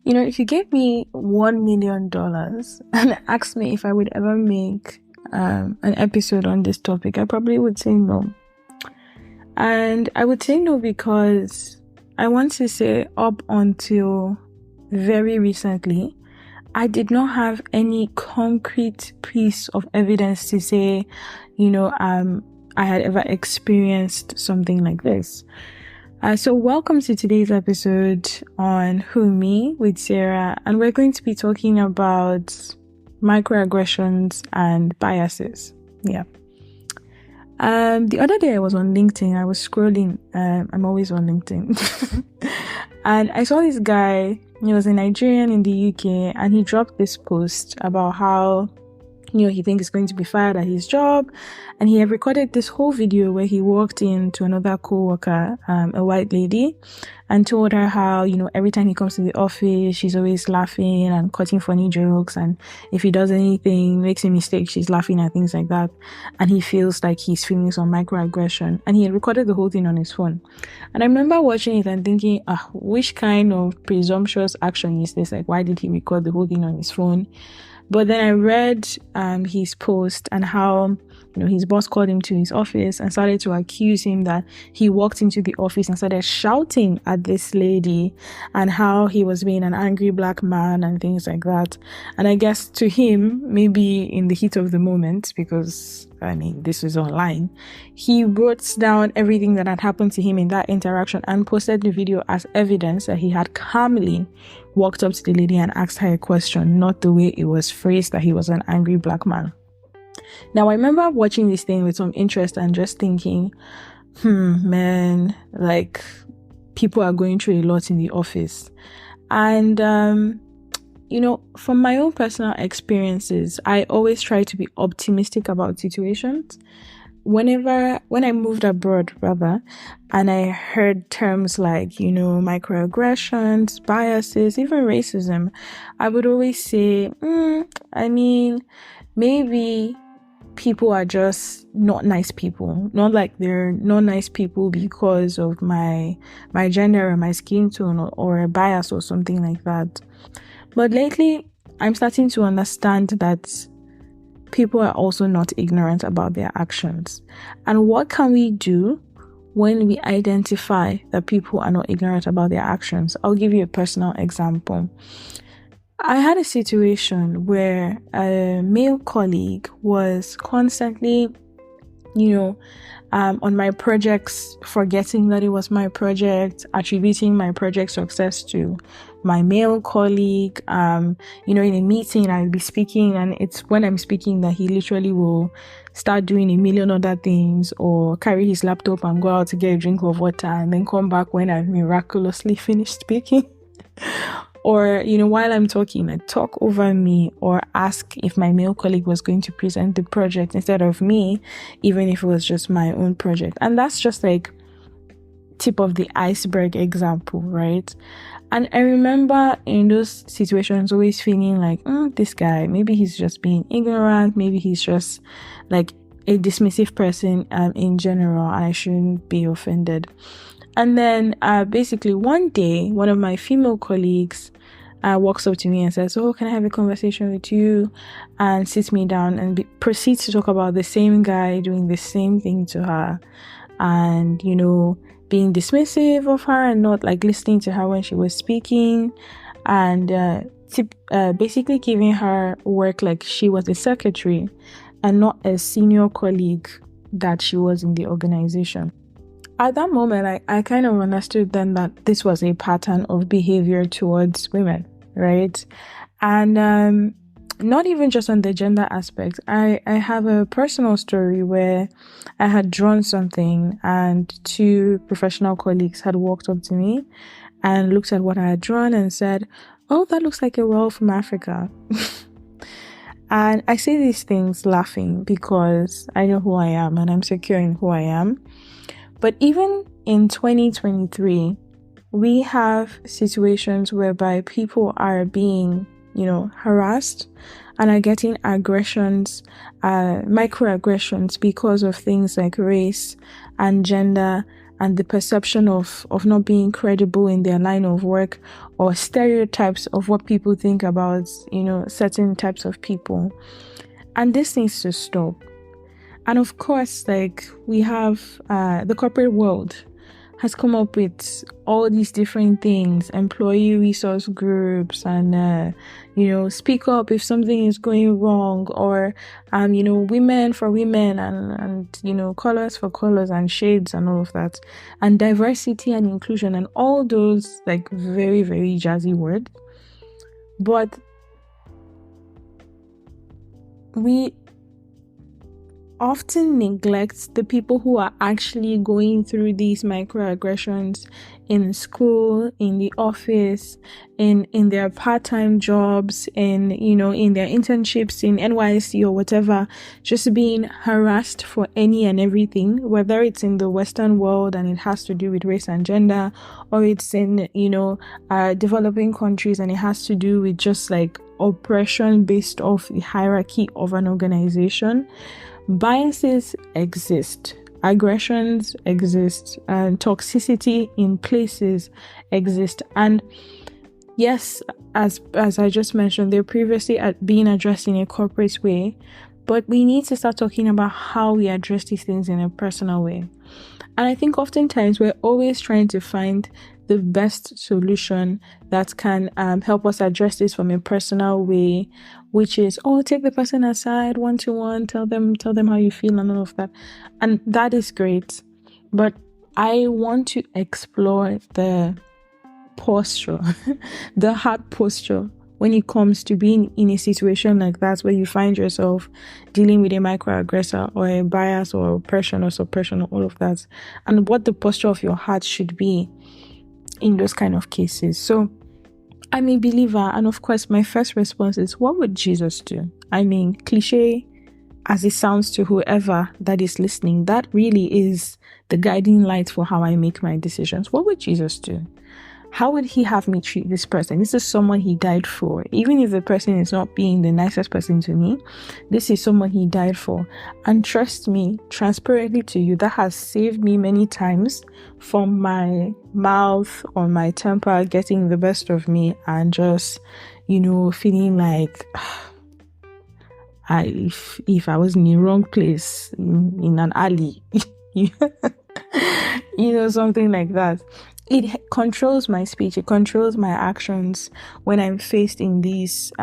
If you gave me $1 million and asked me if I would ever make an episode on this topic, I probably would say no. And I would say no because I want to say up until very recently, I did not have any concrete piece of evidence to say, I had ever experienced something like this. So welcome to today's episode on Who Me with Sarah, and we're going to be talking about microaggressions and biases. Yeah. The other day I was on LinkedIn. I was scrolling. I'm always on LinkedIn. And I saw this guy. He was a Nigerian in the UK, and he dropped this post about how he thinks he's going to be fired at his job, and he had recorded this whole video where he walked into another co-worker, a white lady, and told her how, every time he comes to the office, she's always laughing and cutting funny jokes, and if he does anything, makes a mistake, she's laughing at things like that, and he feels like he's feeling some microaggression, and he had recorded the whole thing on his phone. And I remember watching it and thinking, which kind of presumptuous action is this? Like, why did he record the whole thing on his phone? But then I read his post and how, his boss called him to his office and started to accuse him that he walked into the office and started shouting at this lady and how he was being an angry black man and things like that. And I guess to him, maybe in the heat of the moment, because this was online, he wrote down everything that had happened to him in that interaction and posted the video as evidence that he had calmly walked up to the lady and asked her a question, not the way it was phrased that he was an angry black man. Now, I remember watching this thing with some interest and just thinking, man, like, people are going through a lot in the office. And, from my own personal experiences, I always try to be optimistic about situations. When I moved abroad, and I heard terms like, microaggressions, biases, even racism, I would always say, maybe people are just not nice people. Not like they're not nice people because of my gender or my skin tone or a bias or something like that. But lately, I'm starting to understand that people are also not ignorant about their actions. And what can we do when we identify that people are not ignorant about their actions? I'll give you a personal example. I had a situation where a male colleague was constantly, on my projects, forgetting that it was my project, attributing my project success to my male colleague. In a meeting, I'll be speaking, and it's when I'm speaking that he literally will start doing a million other things, or carry his laptop and go out to get a drink of water and then come back when I've miraculously finished speaking. Or, while I'm talking, like, talk over me or ask if my male colleague was going to present the project instead of me, even if it was just my own project. And that's just like tip of the iceberg example, right? And I remember in those situations always feeling like, this guy, maybe he's just being ignorant. Maybe he's just like a dismissive person in general, and I shouldn't be offended. And then basically one day, one of my female colleagues walks up to me and says, can I have a conversation with you? And sits me down and proceeds to talk about the same guy doing the same thing to her. And, being dismissive of her and not like listening to her when she was speaking. And basically giving her work like she was a secretary and not a senior colleague that she was in the organization. At that moment, I kind of understood then that this was a pattern of behavior towards women, right? And not even just on the gender aspect. I have a personal story where I had drawn something and two professional colleagues had walked up to me and looked at what I had drawn and said, that looks like a well from Africa. And I say these things laughing because I know who I am and I'm secure in who I am. But even in 2023, we have situations whereby people are being, harassed and are getting aggressions, microaggressions because of things like race and gender and the perception of not being credible in their line of work, or stereotypes of what people think about, certain types of people. And this needs to stop. And of course, we have the corporate world has come up with all these different things, employee resource groups, and speak up if something is going wrong, or women for women, and colors for colors, and shades, and all of that, and diversity and inclusion, and all those very, very jazzy words. But we often neglect the people who are actually going through these microaggressions in school, in the office, in their part-time jobs, in their internships in NYC or whatever, just being harassed for any and everything, whether it's in the Western world and it has to do with race and gender, or it's in developing countries and it has to do with just oppression based off the hierarchy of an organization. Biases exist, aggressions exist, and toxicity in places exist. And yes, as I just mentioned, they're previously being addressed in a corporate way, but we need to start talking about how we address these things in a personal way. And I think oftentimes we're always trying to find the best solution that can help us address this from a personal way, which is, take the person aside one-to-one, tell them how you feel and all of that. And that is great. But I want to explore the posture, the heart posture, when it comes to being in a situation like that, where you find yourself dealing with a microaggressor or a bias or oppression or suppression or all of that, and what the posture of your heart should be in those kind of cases. So I'm a believer, and of course my first response is, what would Jesus do? I mean, cliche as it sounds to whoever that is listening, that really is the guiding light for how I make my decisions. What would Jesus do? How would he have me treat this person? This is someone he died for. Even if the person is not being the nicest person to me, this is someone he died for. And trust me, transparently to you, that has saved me many times from my mouth or my temper getting the best of me, and just, feeling like if I was in the wrong place, in an alley, something like that. It controls my speech. It controls my actions when I'm faced in these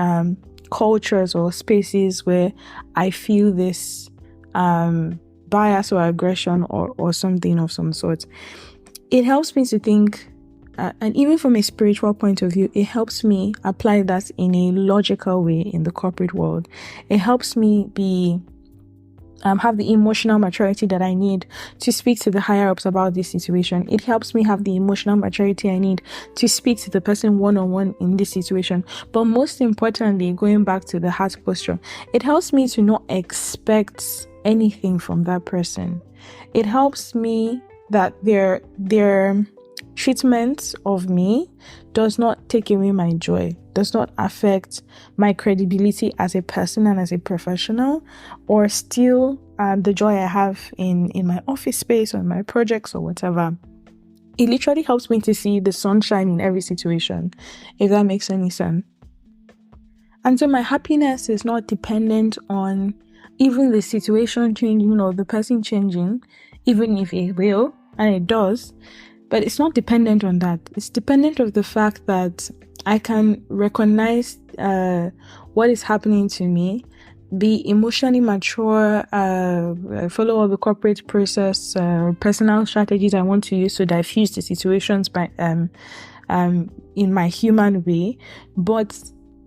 cultures or spaces where I feel this bias or aggression or something of some sort. It helps me to think, and even from a spiritual point of view, it helps me apply that in a logical way in the corporate world. It helps me have the emotional maturity that I need to speak to the higher ups about this situation. It helps me have the emotional maturity I need to speak to the person one-on-one in this situation. But most importantly, going back to the heart posture, it helps me to not expect anything from that person. It helps me that their treatment of me does not take away my joy, does not affect my credibility as a person and as a professional, or steal the joy I have in my office space or in my projects or whatever. It literally helps me to see the sunshine in every situation, if that makes any sense. And so my happiness is not dependent on even the situation changing or the person changing, even if it will, and it does. But it's not dependent on that. It's dependent of the fact that I can recognize what is happening to me, be emotionally mature, follow up the corporate process, personal strategies I want to use to diffuse the situations by in my human way, but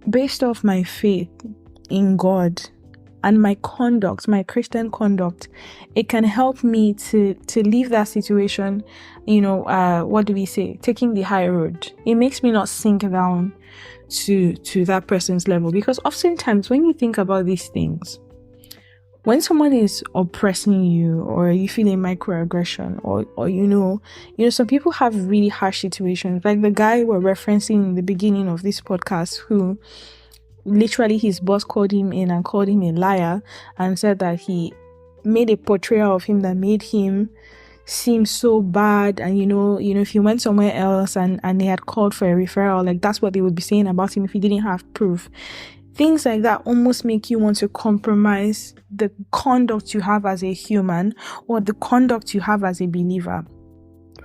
based off my faith in God and my conduct, my Christian conduct, it can help me to leave that situation, what do we say, taking the high road. It makes me not sink down to that person's level, because oftentimes when you think about these things, when someone is oppressing you, or you feel a microaggression, or some people have really harsh situations, like the guy we're referencing in the beginning of this podcast, who literally his boss called him in and called him a liar and said that he made a portrayal of him that made him seem so bad, and if he went somewhere else and they had called for a referral, like that's what they would be saying about him if he didn't have proof. Things like that almost make you want to compromise the conduct you have as a human or the conduct you have as a believer,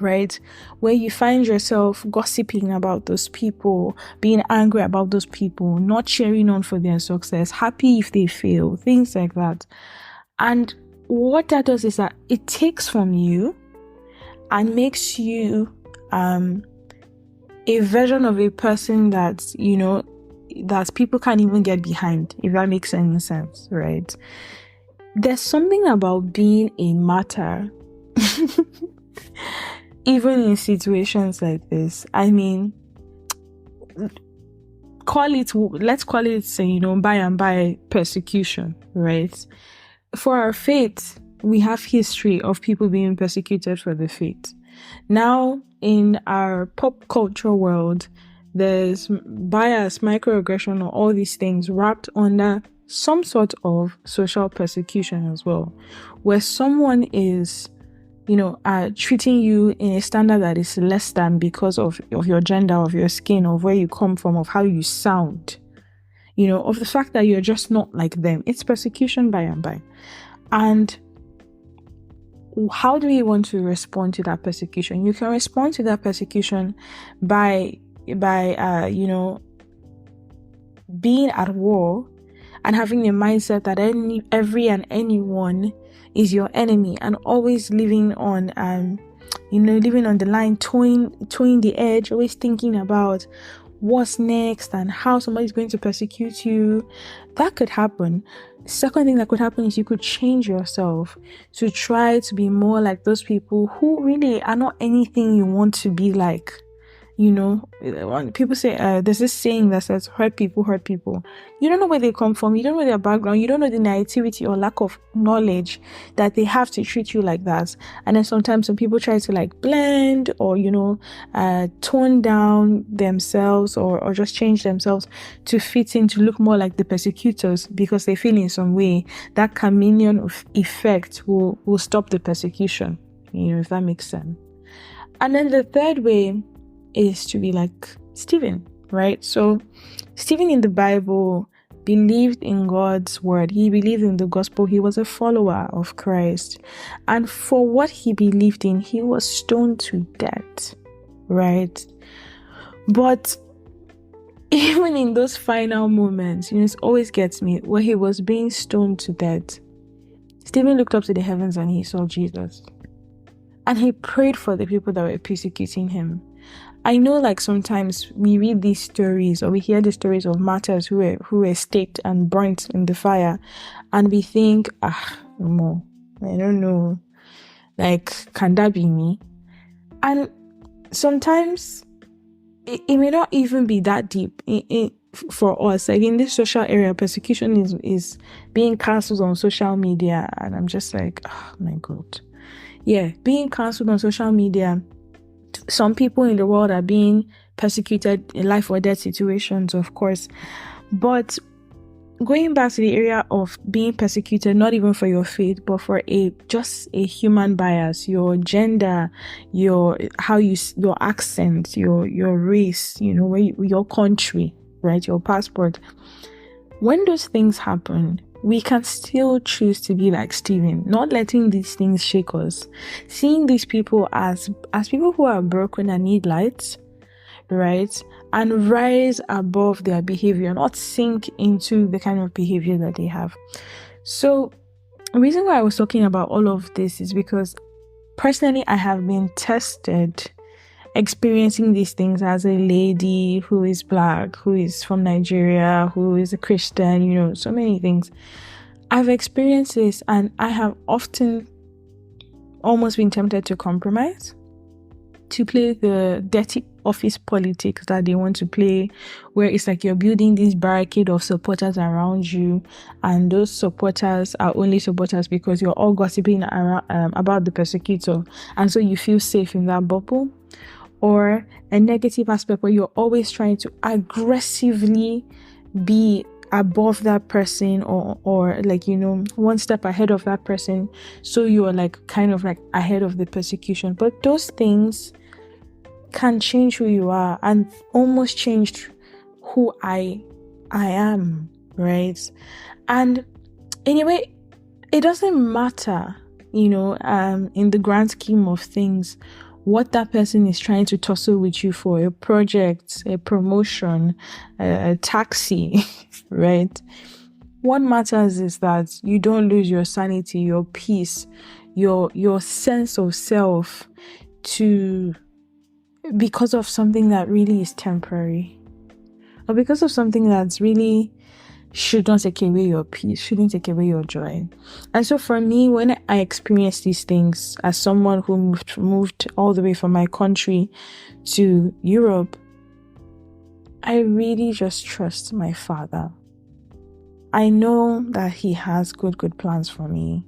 right? Where you find yourself gossiping about those people, being angry about those people, not cheering on for their success, happy if they fail, things like that. And what that does is that it takes from you and makes you a version of a person that that people can't even get behind, if that makes any sense, right? There's something about being a martyr even in situations like this. I mean, let's call it by and by persecution, right? For our faith, we have history of people being persecuted for the faith. Now, in our pop culture world, there's bias, microaggression, or all these things wrapped under some sort of social persecution as well, where someone is, treating you in a standard that is less than because of your gender, of your skin, of where you come from, of how you sound, of the fact that you're just not like them. It's persecution by and by. And how do we want to respond to that persecution? You can respond to that persecution by being at war and having a mindset that every and anyone is your enemy, and always living on the line, towing the edge, always thinking about what's next and how somebody's going to persecute you. That could happen. Second thing that could happen is you could change yourself to try to be more like those people who really are not anything you want to be like. People say, there's this saying that says, hurt people. You don't know where they come from. You don't know their background. You don't know the naivety or lack of knowledge that they have to treat you like that. And then sometimes some people try to blend or, tone down themselves or just change themselves to fit in, to look more like the persecutors, because they feel in some way that chameleon of effect will stop the persecution, if that makes sense. And then the third way is to be like Stephen, right? So Stephen in the Bible believed in God's word. He believed in the gospel. He was a follower of Christ. And for what he believed in, he was stoned to death, right? But even in those final moments, it always gets me, where he was being stoned to death, Stephen looked up to the heavens and he saw Jesus. And he prayed for the people that were persecuting him. I know sometimes we read these stories or we hear the stories of martyrs who were staked and burnt in the fire, and we think, no, I don't know, can that be me? And sometimes it may not even be that deep for us. In this social area, persecution is being cancelled on social media, and I'm just oh my God. Yeah, being cancelled on social media. Some people in the world are being persecuted in life or death situations, of course. But going back to the area of being persecuted, not even for your faith, but for just a human bias, your gender, your accent, your race, your country, right? Your passport. When those things happen, we can still choose to be like Stephen, not letting these things shake us. Seeing these people as people who are broken and need light, right? And rise above their behavior, not sink into the kind of behavior that they have. So the reason why I was talking about all of this is because personally, I have been tested experiencing these things as a lady who is Black, who is from Nigeria, who is a Christian, so many things. I've experienced this, and I have often almost been tempted to compromise, to play the dirty office politics that they want to play, where it's you're building this barricade of supporters around you, and those supporters are only supporters because you're all gossiping about the persecutor, and so you feel safe in that bubble. Or a negative aspect where you're always trying to aggressively be above that person, or like, one step ahead of that person, so you are like kind of like ahead of the persecution. But those things can change who you are and almost change who I am, right? And anyway, it doesn't matter, in the grand scheme of things, what that person is trying to tussle with you for, a project, a promotion, a taxi, right? What matters is that you don't lose your sanity, your peace, your sense of self because of something that really is temporary, or because of something that's really should not take away your peace, shouldn't take away your joy. And so for me, when I experience these things as someone who moved all the way from my country to Europe, I really just trust my Father. I know that He has good plans for me.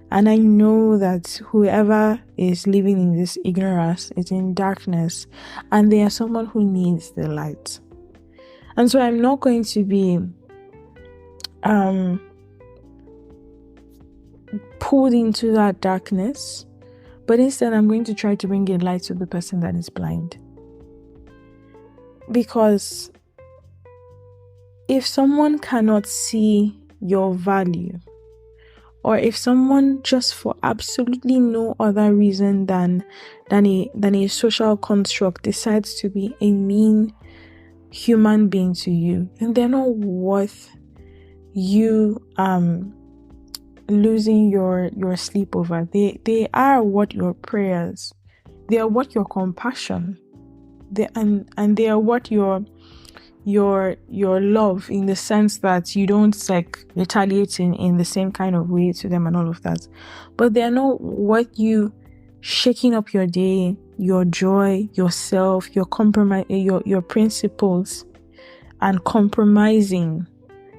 And I know that whoever is living in this ignorance is in darkness, and they are someone who needs the light. And so I'm not going to be pulled into that darkness, but instead I'm going to try to bring a light to the person that is blind. Because if someone cannot see your value, or if someone just for absolutely no other reason than a social construct decides to be a mean human being to you, then they're not worth you losing your sleep over. They are worth your prayers. They are worth your compassion. They are worth your love, in the sense that you don't like retaliate in the same kind of way to them and all of that. But they are not worth you shaking up your day, your joy, yourself, your compromise, your principles, and compromising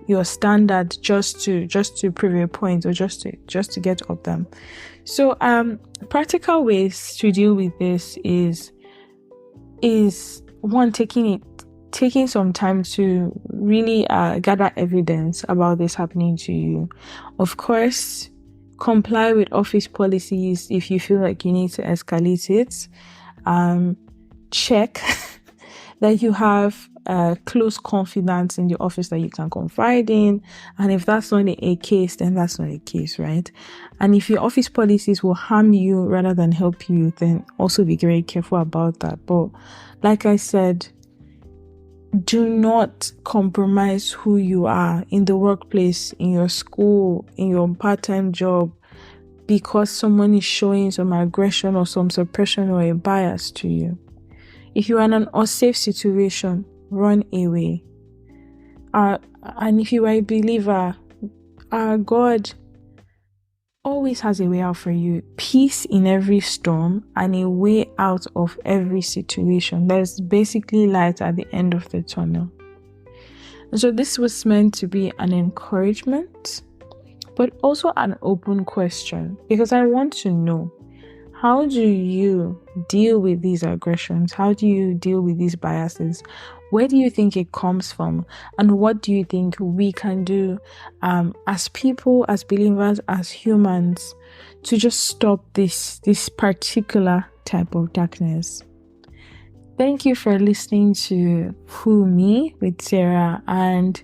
your standard just to prove a point, or just to get up them. So practical ways to deal with this is one, taking some time to really gather evidence about this happening to you. Of course, comply with office policies if you feel like you need to escalate it. Check that you have close confidence in the office that you can confide in. And if that's not a case, then that's not a case, right? And if your office policies will harm you rather than help you, then also be very careful about that. But like I said, do not compromise who you are in the workplace, in your school, in your part-time job, because someone is showing some aggression or some suppression or a bias to you. If you are in an unsafe situation, run away. And if you are a believer, God always has a way out for you. Peace in every storm and a way out of every situation. There's basically light at the end of the tunnel. And so this was meant to be an encouragement, but also an open question, because I want to know, how do you deal with these aggressions? How do you deal with these biases? Where do you think it comes from? And what do you think we can do as people, as believers, as humans, to just stop this particular type of darkness? Thank you for listening to Who Me with Sarah, and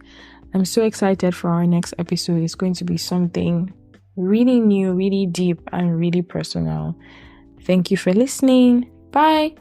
I'm so excited for our next episode. It's going to be something really new, really deep, and really personal. Thank you for listening. Bye.